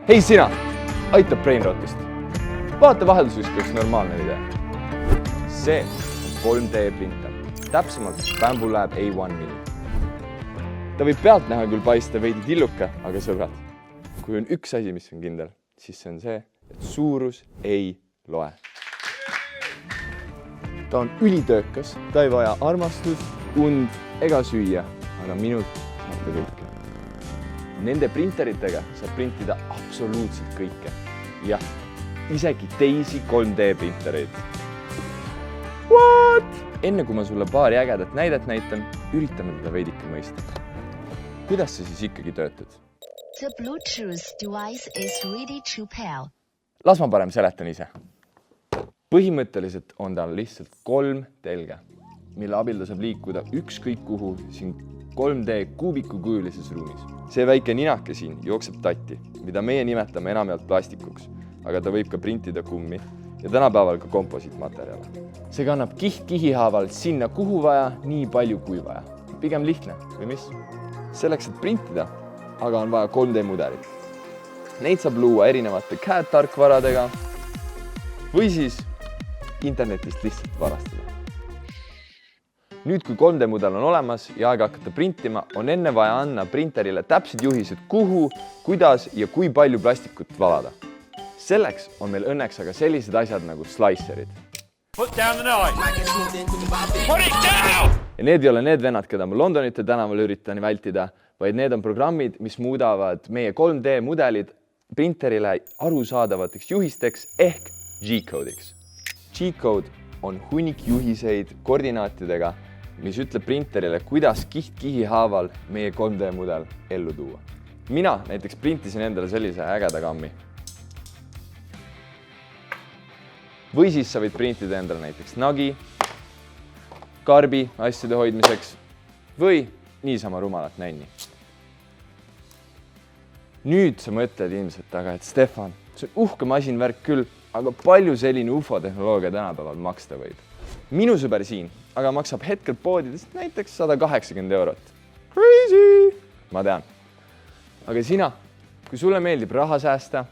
Hei sina, aitab Brainrotist. Vaata vaheldusvisk üks normaalne video. See on 3D printer, täpsemalt Bambu Lab A1 Mini. Ta võib pealt näha küll paista veidi tilluke, aga sõbrad, kui on üks asi, mis on kindel, siis see on see, et suurus ei loe. Ta on ülitöökas, ta ei vaja armastust, und ega süüa, aga minult saab ta kõike. Nende printeritega saab printida absoluutselt kõike. Jah, isegi teisi 3D printereid. What? Enne kui ma sulle paari ägedat näidet näitan, üritame teda veidike mõista. Kuidas sa siis ikkagi töötad? The Bluetooth device is ready to pair. Las ma parem seletan ise. Põhimõtteliselt on tal lihtsalt 3 telge, mille abil ta saab liikuda ükskõik kuhu siin 3D kuubikukujulises ruumis. See väike ninake siin jookseb tatti, mida meie nimetame enamjaolt plastikuks, aga ta võib ka printida kummi ja tänapäeval ka komposiitmaterjale. See kannab kiht-kihi haaval sinna kuhu vaja, nii palju kui vaja. Pigem lihtne, või mis? Selleks, et printida, aga on vaja 3D mudelit. Neid saab luua erinevate CAD-tarkvaradega või siis internetist lihtsalt varastada. Nüüd, kui 3D mudel on olemas ja aega hakata printima, on enne vaja anda printerile täpsed juhised, kuhu, kuidas ja kui palju plastikut valada. Selleks on meil õnneks aga sellised asjad nagu slicerid. Ja need ei ole need vennad, keda ma Londonite tänaval üritan vältida, vaid need on programmid, mis muudavad meie 3D mudelid printerile arusaadavateks juhisteks ehk G-code'iks. G-code on hunnik juhiseid koordinaatidega, mis ütleb printerile, kuidas kiht-kihi haaval meie 3D mudel ellu tuua. Mina näiteks printisin endale sellise ägeda kammi. Või siis sa võid printida endale näiteks nagi, karbi asjade hoidmiseks või niisama rumalat nänni. Nüüd sa mõtled ilmselt, aga et Stefan, see on uhke masinvärk küll, aga palju selline UFO-tehnoloogia tänapäeval maksta võib? Minu sõber siin aga maksab hetkel poodidest näiteks 180 €. Crazy! Ma tean. Aga sina, kui sulle meeldib raha säästa,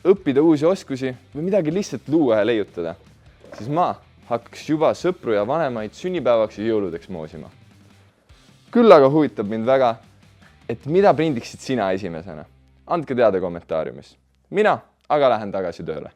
õppida uusi oskusi või midagi lihtsalt luua ja leiutada, siis ma hakkaks juba sõpru ja vanemaid sünnipäevaks ja jõuludeks moosima. Küll aga huvitab mind väga, et mida prindiksid sina esimesena? Andke teada kommentaariumis. Mina aga lähen tagasi tööle.